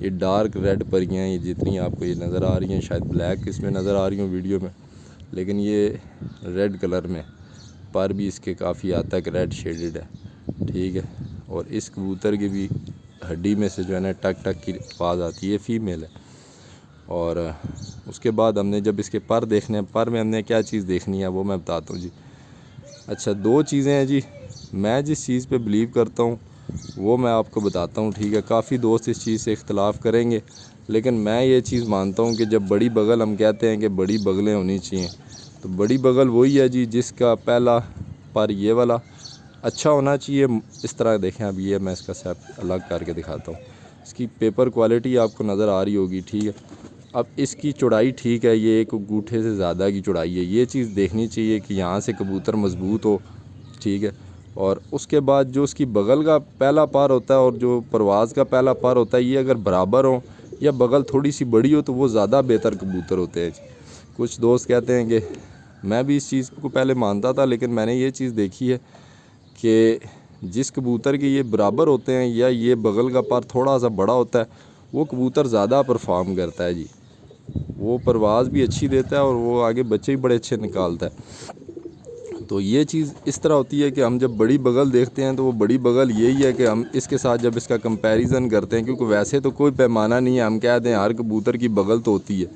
یہ dark red پریاں ہیں، یہ جتنی آپ کو یہ نظر آ رہی ہیں، شاید بلیک اس میں نظر آ رہی ہوں ویڈیو میں، لیکن یہ ریڈ کلر میں، پر بھی اس کے کافی حد تک ریڈ شیڈڈ ہے، ٹھیک ہے۔ اور اس کبوتر کی بھی ہڈی میں سے جو ہے نا ٹک ٹک کی آواز آتی ہے، یہ فیمیل ہے۔ اور اس کے بعد ہم نے جب اس کے پر دیکھنے ہیں، پر میں ہم نے کیا چیز دیکھنی ہے وہ میں بتاتا ہوں جی۔ اچھا، دو چیزیں ہیں جی، میں جس چیز پہ بلیو کرتا ہوں وہ میں آپ کو بتاتا ہوں، ٹھیک ہے۔ کافی دوست اس چیز سے اختلاف کریں گے، لیکن میں یہ چیز مانتا ہوں کہ جب بڑی بغل ہم کہتے ہیں کہ بڑی بغلیں ہونی چاہیے، تو بڑی بغل وہی ہے جی جس کا پہلا پر یہ والا اچھا ہونا چاہیے۔ اس طرح دیکھیں، اب یہ میں اس کا سیپ الگ کر کے دکھاتا ہوں، اس کی پیپر کوالٹی آپ کو نظر آ رہی ہوگی، ٹھیک ہے۔ اب اس کی چوڑائی ٹھیک ہے، یہ ایک انگوٹھے سے زیادہ کی چوڑائی ہے، یہ چیز دیکھنی چاہیے کہ یہاں سے کبوتر مضبوط ہو، ٹھیک ہے۔ اور اس کے بعد جو اس کی بغل کا پہلا پر ہوتا ہے اور جو پرواز کا پہلا پر ہوتا ہے، یہ اگر برابر ہو یا بغل تھوڑی سی بڑی ہو تو وہ زیادہ بہتر کبوتر ہوتے ہیں۔ کچھ دوست کہتے ہیں کہ میں بھی اس چیز کو پہلے مانتا تھا، لیکن میں نے یہ چیز دیکھی ہے کہ جس کبوتر کے یہ برابر ہوتے ہیں یا یہ بغل کا پر تھوڑا سا بڑا ہوتا ہے، وہ کبوتر زیادہ پرفارم کرتا ہے جی، وہ پرواز بھی اچھی دیتا ہے اور وہ آگے بچے بھی بڑے اچھے نکالتا ہے۔ تو یہ چیز اس طرح ہوتی ہے کہ ہم جب بڑی بغل دیکھتے ہیں تو وہ بڑی بغل یہی ہے کہ ہم اس کے ساتھ جب اس کا کمپیریزن کرتے ہیں، کیونکہ ویسے تو کوئی پیمانہ نہیں ہے، ہم کہہ دیں ہر کبوتر کی بغل تو ہوتی ہے،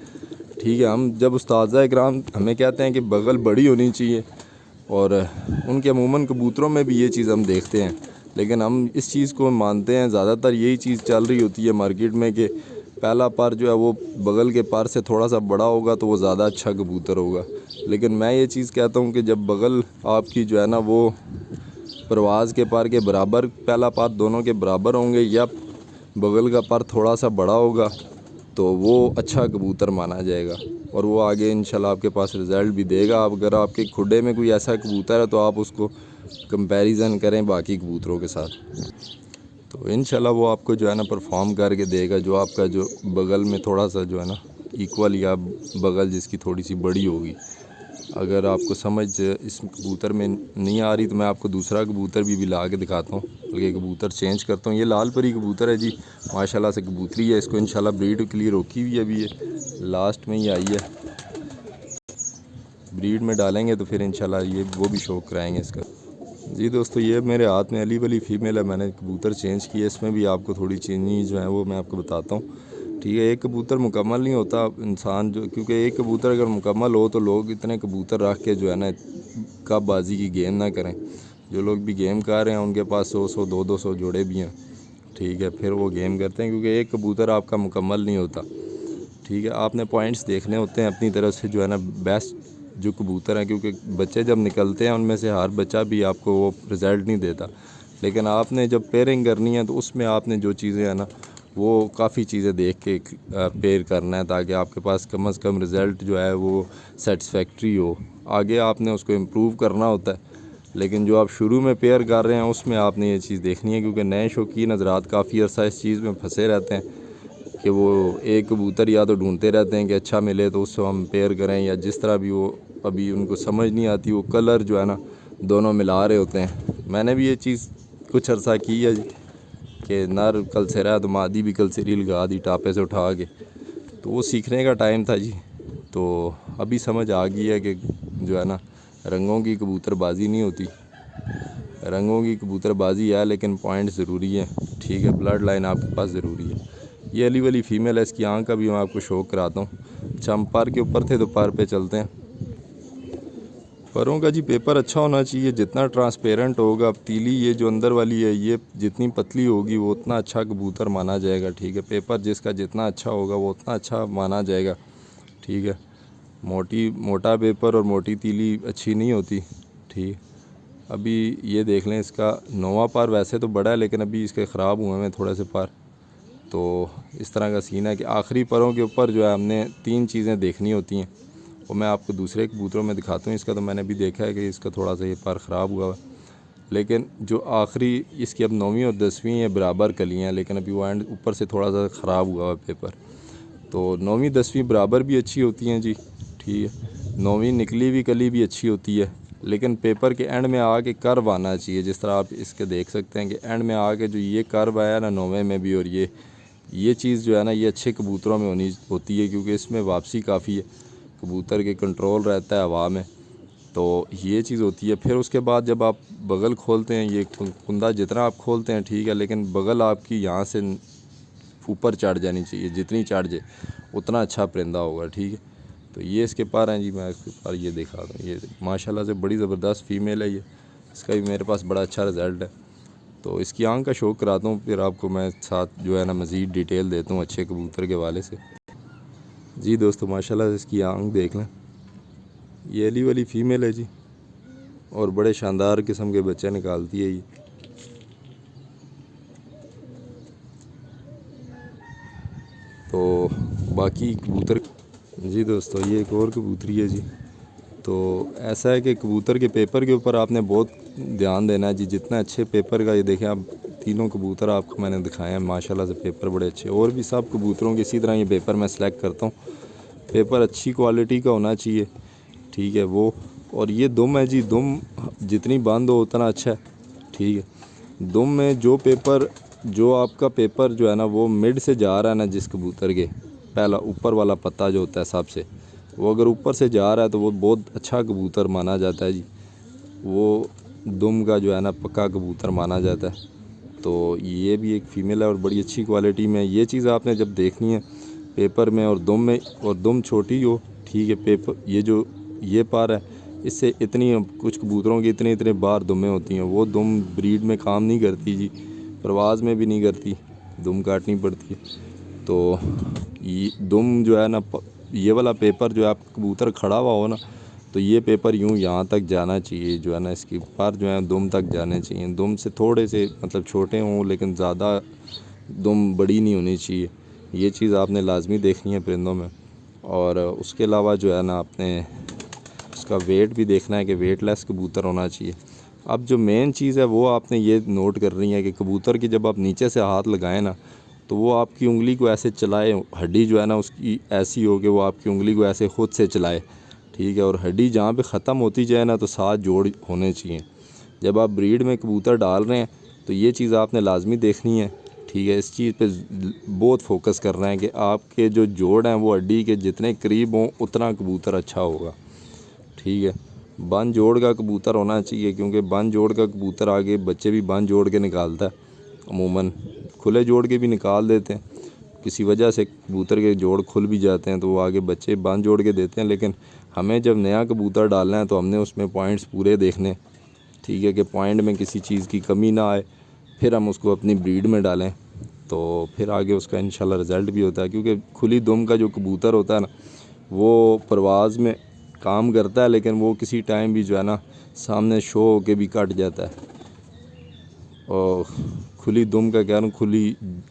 ٹھیک ہے۔ ہم جب اساتذہ اکرام ہمیں کہتے ہیں کہ بغل بڑی ہونی چاہیے، اور ان کے عموماً کبوتروں میں بھی یہ چیز ہم دیکھتے ہیں، لیکن ہم اس چیز کو مانتے ہیں، زیادہ تر یہی چیز چل رہی ہوتی ہے مارکیٹ میں کہ پہلا پر جو ہے وہ بغل کے پر سے تھوڑا سا بڑا ہوگا تو وہ زیادہ اچھا کبوتر ہوگا۔ لیکن میں یہ چیز کہتا ہوں کہ جب بغل آپ کی جو ہے نا وہ پرواز کے پر کے برابر، پہلا پر دونوں کے برابر ہوں گے یا بغل کا پر تھوڑا سا بڑا ہوگا تو وہ اچھا کبوتر مانا جائے گا، اور وہ آگے انشاءاللہ آپ کے پاس رزلٹ بھی دے گا۔ اگر آپ کے کھڈے میں کوئی ایسا کبوتر ہے تو آپ اس کو کمپیریزن کریں باقی کبوتروں کے ساتھ، تو انشاءاللہ وہ آپ کو جو ہے نا پرفارم کر کے دے گا، جو آپ کا جو بغل میں تھوڑا سا جو ہے نا ایکول، یا بغل جس کی تھوڑی سی بڑی ہوگی۔ اگر آپ کو سمجھ اس کبوتر میں نہیں آ رہی تو میں آپ کو دوسرا کبوتر بھی لا کے دکھاتا ہوں، بلکہ کبوتر چینج کرتا ہوں۔ یہ لال پری کبوتر ہے جی، ماشاءاللہ سے کبوتری ہے، اس کو انشاءاللہ بریڈ کے لیے روکی ہوئی ہے، ابھی یہ لاسٹ میں ہی آئی ہے، بریڈ میں ڈالیں گے تو پھر انشاءاللہ یہ وہ بھی شوق کرائیں گے اس کا۔ جی دوستو، یہ میرے ہاتھ میں علی ولی فیمیل ہے، میں نے کبوتر چینج کیا، اس میں بھی آپ کو تھوڑی چینجنگ جو ہے وہ میں آپ کو بتاتا ہوں، ٹھیک ہے۔ ایک کبوتر مکمل نہیں ہوتا انسان جو، کیونکہ ایک کبوتر اگر مکمل ہو تو لوگ اتنے کبوتر رکھ کے جو ہے نا کب بازی کی گیم نہ کریں۔ جو لوگ بھی گیم کر رہے ہیں ان کے پاس 100 200 جوڑے بھی ہیں، ٹھیک ہے، پھر وہ گیم کرتے ہیں، کیونکہ ایک کبوتر آپ کا مکمل نہیں ہوتا، ٹھیک ہے۔ آپ نے پوائنٹس دیکھنے ہوتے ہیں اپنی طرف سے جو ہے نا بیسٹ جو کبوتر ہیں، کیونکہ بچے جب نکلتے ہیں ان میں سے ہر بچہ بھی آپ کو وہ رزلٹ نہیں دیتا، لیکن آپ نے جب پیئرنگ کرنی ہے تو اس میں آپ نے جو چیزیں ہیں نا وہ کافی چیزیں دیکھ کے پیئر کرنا ہے، تاکہ آپ کے پاس کم از کم رزلٹ جو ہے وہ سیٹسفیکٹری ہو۔ آگے آپ نے اس کو امپروو کرنا ہوتا ہے، لیکن جو آپ شروع میں پیئر کر رہے ہیں اس میں آپ نے یہ چیز دیکھنی ہے، کیونکہ نئے شوقین حضرات کافی عرصہ اس چیز میں پھنسے رہتے ہیں کہ وہ ایک کبوتر یا تو ڈھونڈتے رہتے ہیں کہ اچھا ملے تو اس کو ہم پیئر کریں، یا جس طرح بھی وہ ابھی ان کو سمجھ نہیں آتی، وہ کلر جو ہے نا دونوں ملا رہے ہوتے ہیں۔ میں نے بھی یہ چیز کچھ عرصہ کی ہے جی، کہ نر کل سے رہا تو مادی بھی کل سے ری لگا دی ٹاپے سے اٹھا کے، تو وہ سیکھنے کا ٹائم تھا جی۔ تو ابھی سمجھ آ گئی ہے کہ جو ہے نا رنگوں کی کبوتر بازی نہیں ہوتی، رنگوں کی کبوتر بازی ہے لیکن پوائنٹ ضروری ہے، ٹھیک ہے، بلڈ لائن آپ کے پاس ضروری ہے۔ یہ علی ولی فیمیل ہے، اس کی آنکھ کا بھی میں آپ کو شوق کراتا ہوں۔ اچھا، ہم پر کے اوپر تھے تو پر پہ چلتے ہیں۔ پروں کا جی پیپر اچھا ہونا چاہیے، جتنا ٹرانسپیرنٹ ہوگا، تیلی یہ جو اندر والی ہے یہ جتنی پتلی ہوگی وہ اتنا اچھا کبوتر مانا جائے گا، ٹھیک ہے۔ پیپر جس کا جتنا اچھا ہوگا وہ اتنا اچھا مانا جائے گا، ٹھیک ہے۔ موٹا پیپر اور موٹی تیلی اچھی نہیں ہوتی، ٹھیک۔ ابھی یہ دیکھ لیں، اس کا نواں پر ویسے تو بڑا ہے لیکن ابھی اس کے خراب ہوئے ہیں تھوڑے سے پر، تو اس طرح کا سین ہے کہ آخری پروں کے اوپر جو ہے ہم نے 3 چیزیں دیکھنی ہوتی ہیں، وہ میں آپ کو دوسرے کبوتروں میں دکھاتا ہوں۔ اس کا تو میں نے بھی دیکھا ہے کہ اس کا تھوڑا سا یہ پر خراب ہوا ہے، لیکن جو آخری اس کی اب 9ویں اور 10ویں یہ برابر کلی ہیں، لیکن ابھی وہ اینڈ اوپر سے تھوڑا سا خراب ہوا ہے پیپر، تو 9ویں 10ویں برابر بھی اچھی ہوتی ہیں جی، ٹھیک ہے۔ 9ویں نکلی ہوئی کلی بھی اچھی ہوتی ہے، لیکن پیپر کے اینڈ میں آ کے کرو آنا چاہیے، جس طرح آپ اس کے دیکھ سکتے ہیں کہ اینڈ میں آ کے جو یہ کرو آیا نا 9ویں میں بھی اور یہ یہ چیز جو ہے نا یہ اچھے کبوتروں میں ہوتی ہے کیونکہ اس میں واپسی کافی ہے، کبوتر کے کنٹرول رہتا ہے ہوا میں، تو یہ چیز ہوتی ہے۔ پھر اس کے بعد جب آپ بغل کھولتے ہیں، یہ کندہ جتنا آپ کھولتے ہیں ٹھیک ہے، لیکن بغل آپ کی یہاں سے اوپر چڑھ جانی چاہیے، جتنی چڑھ جائے اتنا اچھا پرندہ ہوگا، ٹھیک ہے۔ تو یہ اس کے پر ہیں جی، میں اس کے پر یہ دکھا دوں، یہ ماشاءاللہ سے بڑی زبردست فیمیل ہے یہ، اس کا بھی میرے پاس بڑا اچھا رزلٹ ہے۔ تو اس کی آنکھ کا شوق کراتا ہوں، پھر آپ کو میں ساتھ جو ہے نا مزید ڈیٹیل دیتا ہوں اچھے کبوتر کے حوالے سے۔ جی دوستو ماشاءاللہ سے اس کی آنکھ دیکھ لیں، یہ علی والی فیمیل ہے جی، اور بڑے شاندار قسم کے بچے نکالتی ہے یہ۔ تو باقی کبوتر، جی دوستو یہ ایک اور کبوتری ہے جی۔ تو ایسا ہے کہ کبوتر کے پیپر کے اوپر آپ نے بہت دھیان دینا ہے جی، جتنا اچھے پیپر کا، یہ دیکھیں آپ تینوں کبوتر آپ کو میں نے دکھائے ہیں ماشاءاللہ سے پیپر بڑے اچھے، اور بھی سب کبوتروں کے اسی طرح یہ پیپر میں سلیکٹ کرتا ہوں، پیپر اچھی کوالٹی کا ہونا چاہیے، ٹھیک ہے وہ۔ اور یہ دم ہے جی، دم جتنی بند ہو اتنا اچھا ہے، ٹھیک ہے۔ دم میں جو آپ کا پیپر جو ہے نا وہ مڈ سے جا رہا ہے نا جس کبوتر کے، پہلا اوپر والا پتا جو ہوتا ہے سب سے، وہ اگر اوپر سے جا رہا ہے تو وہ بہت اچھا کبوتر مانا جاتا ہے جی، وہ دم کا جو ہے نا پکا کبوتر مانا جاتا ہے۔ تو یہ بھی ایک فیمیل ہے اور بڑی اچھی کوالٹی میں، یہ چیز آپ نے جب دیکھنی ہے پیپر میں اور دم میں، اور دم چھوٹی ہو، ٹھیک ہے، پیپر یہ پار ہے، اس سے اتنی کچھ کبوتروں کی اتنے بار دمیں ہوتی ہیں، وہ دم بریڈ میں کام نہیں کرتی جی، پرواز میں بھی نہیں کرتی، دم کاٹنی پڑتی ہے۔ تو یہ دم جو ہے نا، یہ والا پیپر جو ہے آپ کبوتر کھڑا ہوا ہو نا تو یہ پیپر یوں یہاں تک جانا چاہیے، جو ہے نا اس کی پر جو ہے دم تک جانے چاہیے، دم سے تھوڑے سے مطلب چھوٹے ہوں لیکن زیادہ دم بڑی نہیں ہونی چاہیے، یہ چیز آپ نے لازمی دیکھنی ہے پرندوں میں۔ اور اس کے علاوہ جو ہے نا آپ نے اس کا ویٹ بھی دیکھنا ہے کہ ویٹ لیس کبوتر ہونا چاہیے۔ اب جو مین چیز ہے وہ آپ نے یہ نوٹ کرنی ہے کہ کبوتر کی جب آپ نیچے سے ہاتھ لگائیں نا تو وہ آپ کی انگلی کو ایسے چلائے، ہڈی جو ہے نا اس کی ایسی ہو کہ وہ آپ کی انگلی کو ایسے خود سے چلائے، ٹھیک ہے، اور ہڈی جہاں پہ ختم ہوتی جائے نا تو 7 جوڑ ہونے چاہیے۔ جب آپ بریڈ میں کبوتر ڈال رہے ہیں تو یہ چیز آپ نے لازمی دیکھنی ہے، ٹھیک ہے، اس چیز پہ بہت فوکس کرنا ہے کہ آپ کے جو جوڑ ہیں وہ ہڈی کے جتنے قریب ہوں اتنا کبوتر اچھا ہوگا، ٹھیک ہے۔ بند جوڑ کا کبوتر ہونا چاہیے کیونکہ بند جوڑ کا کبوتر آگے بچے بھی بند جوڑ کے نکالتا ہے، عموماً کھلے جوڑ کے بھی نکال دیتے ہیں، کسی وجہ سے کبوتر کے جوڑ کھل بھی جاتے ہیں تو وہ آگے بچے بند جوڑ کے دیتے ہیں، لیکن ہمیں جب نیا کبوتر ڈالنا ہے تو ہم نے اس میں پوائنٹس پورے دیکھنے، ٹھیک ہے، کہ پوائنٹ میں کسی چیز کی کمی نہ آئے، پھر ہم اس کو اپنی بریڈ میں ڈالیں تو پھر آگے اس کا انشاءاللہ رزلٹ بھی ہوتا ہے، کیونکہ کھلی دم کا جو کبوتر ہوتا ہے نا وہ پرواز میں کام کرتا ہے لیکن وہ کسی ٹائم بھی جو ہے نا سامنے شو ہو کے بھی کٹ جاتا ہے، اور کھلی دم کا کہہ رہا ہوں،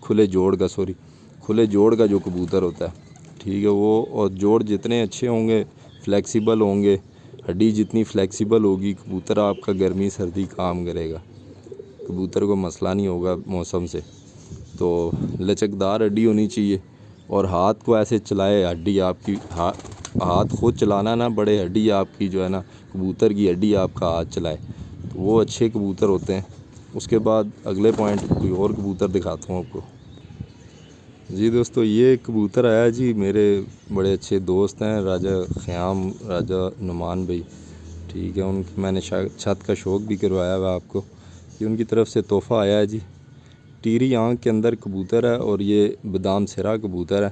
کھلے جوڑ کا جو کبوتر ہوتا ہے، ٹھیک ہے، وہ اور جوڑ جتنے اچھے ہوں گے، فلیکسیبل ہوں گے، ہڈی جتنی فلیکسیبل ہوگی، کبوتر آپ کا گرمی سردی کام کرے گا، کبوتر کو مسئلہ نہیں ہوگا موسم سے۔ تو لچکدار ہڈی ہونی چاہیے، اور ہاتھ کو ایسے چلائے، ہڈی آپ کی ہاتھ خود چلانا نہ بڑے، ہڈی آپ کی جو ہے نا کبوتر کی ہڈی آپ کا ہاتھ چلائے تو وہ اچھے کبوتر ہوتے ہیں۔ اس کے بعد اگلے پوائنٹ کوئی اور کبوتر دکھاتا ہوں آپ کو۔ جی دوستو یہ کبوتر آیا جی، میرے بڑے اچھے دوست ہیں راجہ خیام، راجہ نعمان بھائی، ٹھیک ہے، ان کی میں نے چھت کا شوق بھی کروایا ہوا آپ کو، یہ ان کی طرف سے تحفہ آیا ہے جی، ٹیری آنکھ کے اندر کبوتر ہے اور یہ بادام سرا کبوتر ہے،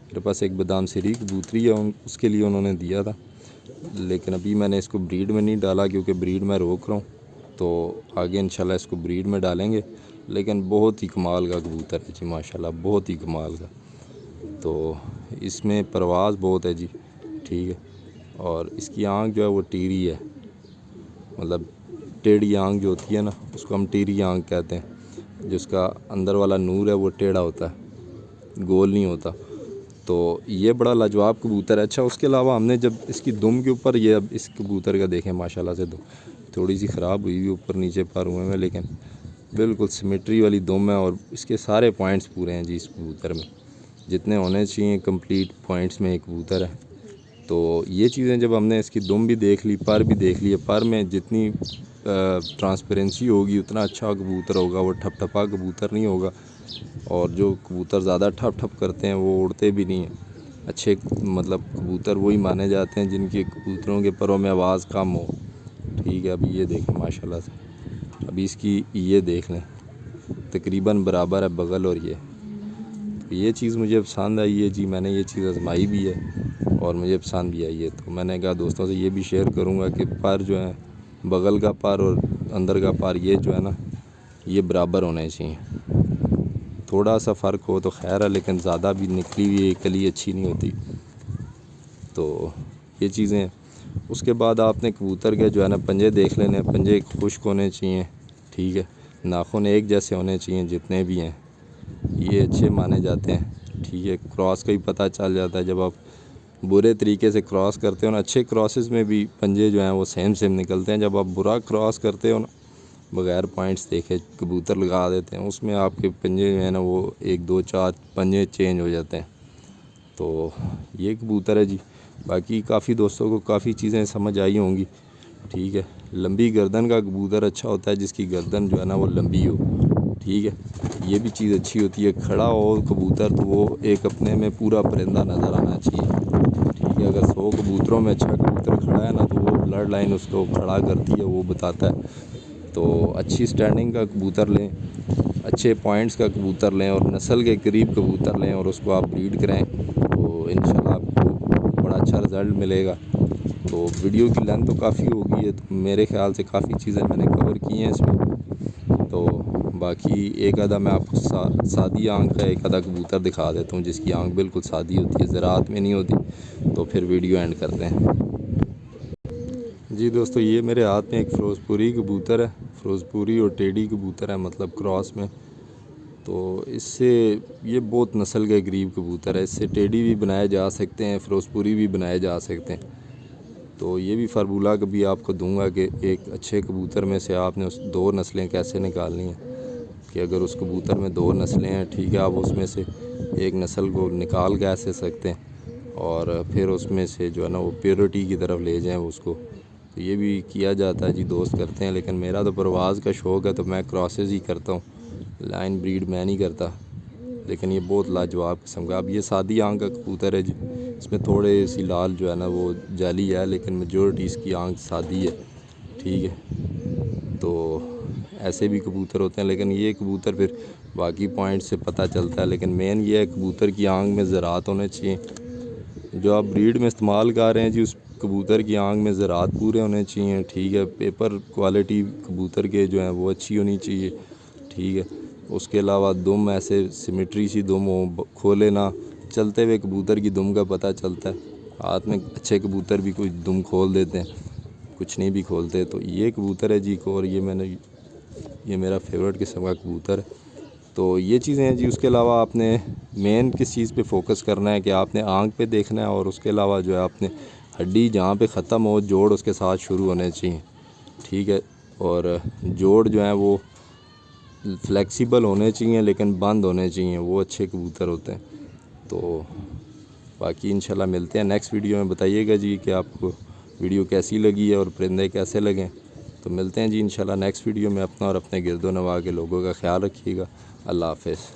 میرے پاس ایک بادام سری کبوتری ہے، اس کے لیے انہوں نے دیا تھا، لیکن ابھی میں نے اس کو بریڈ میں نہیں ڈالا کیونکہ بریڈ میں روک رہا ہوں، تو آگے انشاءاللہ اس کو بریڈ میں ڈالیں گے، لیکن بہت ہی کمال کا کبوتر ہے جی ماشاءاللہ، بہت ہی کمال کا، تو اس میں پرواز بہت ہے جی، ٹھیک ہے، اور اس کی آنکھ جو ہے وہ ٹیری ہے، مطلب ٹیڑھی آنکھ جو ہوتی ہے نا اس کو ہم ٹیری آنکھ کہتے ہیں، جس کا اندر والا نور ہے وہ ٹیڑھا ہوتا ہے، گول نہیں ہوتا، تو یہ بڑا لاجواب کبوتر ہے۔ اچھا اس کے علاوہ ہم نے جب اس کی دم کے اوپر، یہ اب اس کبوتر کا دیکھیں ماشاءاللہ سے تھوڑی سی خراب ہوئی اوپر نیچے پر ہوئے ہیں، لیکن بالکل سمیٹری والی دم ہے اور اس کے سارے پوائنٹس پورے ہیں جی، اس کبوتر میں جتنے ہونے چاہیے کمپلیٹ پوائنٹس میں ایک کبوتر ہے۔ تو یہ چیزیں جب ہم نے اس کی دم بھی دیکھ لی، پر بھی دیکھ لی، پر میں جتنی ٹرانسپیرنسی ہوگی اتنا اچھا کبوتر ہوگا، وہ ٹھپ ٹھپا کبوتر نہیں ہوگا، اور جو کبوتر زیادہ ٹھپ ٹھپ کرتے ہیں وہ اڑتے بھی نہیں ہیں۔ اچھے مطلب کبوتر وہی مانے جاتے ہیں جن کے کبوتروں کے پروں میں آواز کم ہو، ٹھیک ہے۔ ابھی یہ دیکھیں ماشاء اللہ سے، ابھی اس کی یہ دیکھ لیں تقریباً برابر ہے بغل، اور یہ چیز مجھے پسند آئی ہے جی، میں نے یہ چیز آزمائی بھی ہے اور مجھے پسند بھی آئی ہے، تو میں نے کہا دوستوں سے یہ بھی شیئر کروں گا کہ پر جو ہے بغل کا پر اور اندر کا پر یہ جو ہے نا یہ برابر ہونے چاہیے۔ تھوڑا سا فرق ہو تو خیر ہے، لیکن زیادہ بھی نکلی ہوئی کلی اچھی نہیں ہوتی، تو یہ چیزیں ہیں۔ اس کے بعد آپ نے کبوتر کے جو ہے نا پنجے دیکھ لینے، پنجے خشک ہونے چاہیے، ٹھیک ہے۔ ناخن ایک جیسے ہونے چاہیے جتنے بھی ہیں، یہ اچھے مانے جاتے ہیں، ٹھیک ہے۔ کراس کا ہی پتہ چل جاتا ہے جب آپ برے طریقے سے کراس کرتے ہو نا، اچھے کراسز میں بھی پنجے جو ہیں وہ سیم نکلتے ہیں، جب آپ برا کراس کرتے ہو نا بغیر پوائنٹس دیکھے کبوتر لگا دیتے ہیں، اس میں آپ کے پنجے جو ہیں نا وہ 1 2 4 پنجے چینج ہو جاتے ہیں، تو یہ کبوتر ہے جی۔ باقی کافی دوستوں کو کافی چیزیں سمجھ آئی ہوں گی، ٹھیک ہے۔ لمبی گردن کا کبوتر اچھا ہوتا ہے جس کی گردن جو ہے نا وہ لمبی ہو، ٹھیک ہے، یہ بھی چیز اچھی ہوتی ہے۔ کھڑا ہو کبوتر تو وہ ایک اپنے میں پورا پرندہ نظر آنا چاہیے، ٹھیک ہے۔ اگر 100 کبوتروں میں اچھا کبوتر کھڑا ہے نا تو وہ بلڈ لائن اس کو کھڑا کرتی ہے، وہ بتاتا ہے۔ تو اچھی سٹینڈنگ کا کبوتر لیں، اچھے پوائنٹس کا کبوتر لیں اور نسل کے قریب کبوتر لیں اور اس کو آپ بریڈ کریں، تو انشاءاللہ آپ کو بڑا اچھا رزلٹ ملے گا۔ تو ویڈیو کی لینتھ تو کافی ہوگی ہے، تو میرے خیال سے کافی چیزیں میں نے کور کی ہیں اس میں، تو باقی ایک آدھا میں آپ کو سادی آنکھ کا ایک آدھا کبوتر دکھا دیتا ہوں جس کی آنکھ بالکل سادی ہوتی ہے، زراعت میں نہیں ہوتی، تو پھر ویڈیو اینڈ کرتے ہیں جی۔ دوستو یہ میرے ہاتھ میں ایک فیروز پوری کبوتر ہے، فیروز پوری اور ٹیڈی کبوتر ہے، مطلب کراس میں، تو اس سے یہ بہت نسل کے قریب کبوتر ہے، اس سے ٹیڈی بھی بنائے جا سکتے ہیں، فیروز پوری بھی بنائے جا سکتے ہیں، تو یہ بھی فارمولہ کبھی آپ کو دوں گا کہ ایک اچھے کبوتر میں سے آپ نے 2 نسلیں کیسے نکالنی ہیں، کہ اگر اس کبوتر میں 2 نسلیں ہیں، ٹھیک ہے، آپ اس میں سے ایک نسل کو نکال کیسے سکتے ہیں اور پھر اس میں سے جو ہے نا وہ پیورٹی کی طرف لے جائیں اس کو، تو یہ بھی کیا جاتا ہے جی، دوست کرتے ہیں، لیکن میرا تو پرواز کا شوق ہے تو میں کراسز ہی کرتا ہوں، لائن بریڈ میں نہیں کرتا، لیکن یہ بہت لاجواب قسم کا۔ اب یہ سادی آنکھ کا کبوتر ہے جی، اس میں تھوڑے سی لال جو ہے نا وہ جالی ہے، لیکن میجورٹی اس کی آنکھ سادی ہے، ٹھیک ہے۔ تو ایسے بھی کبوتر ہوتے ہیں، لیکن یہ کبوتر پھر باقی پوائنٹ سے پتہ چلتا ہے، لیکن مین یہ ہے کبوتر کی آنکھ میں زراعت ہونے چاہیے، جو آپ بریڈ میں استعمال کر رہے ہیں جی، اس کبوتر کی آنکھ میں زراعت پورے ہونے چاہیے، ٹھیک ہے۔ پیپر کوالٹی کبوتر کے جو ہیں وہ اچھی ہونی چاہیے، ٹھیک ہے۔ اس کے علاوہ دم ایسے سیمیٹری سی دم ہو، کھولے نہ، چلتے ہوئے کبوتر کی دم کا پتہ چلتا ہے، ہاتھ میں اچھے کبوتر بھی کچھ دم کھول دیتے ہیں، کچھ نہیں بھی کھولتے، تو یہ کبوتر ہے جی، اور یہ میرا فیورٹ قسم کا کبوتر ہے، تو یہ چیزیں ہیں جی۔ اس کے علاوہ آپ نے مین کس چیز پہ فوکس کرنا ہے کہ آپ نے آنکھ پہ دیکھنا ہے، اور اس کے علاوہ جو ہے آپ نے ہڈی جہاں پہ ختم ہو جوڑ اس کے ساتھ شروع ہونے چاہیے، ٹھیک ہے، اور جوڑ جو ہیں وہ فلیکسیبل ہونے چاہیے لیکن بند ہونے چاہیے، وہ اچھے کبوتر ہوتے ہیں۔ تو باقی انشاءاللہ ملتے ہیں نیکسٹ ویڈیو میں، بتائیے گا جی کہ آپ کو ویڈیو کیسی لگی ہے اور پرندے کیسے لگیں، تو ملتے ہیں جی انشاءاللہ نیکسٹ ویڈیو میں۔ اپنا اور اپنے گرد و نواح کے لوگوں کا خیال رکھیے گا، اللہ حافظ۔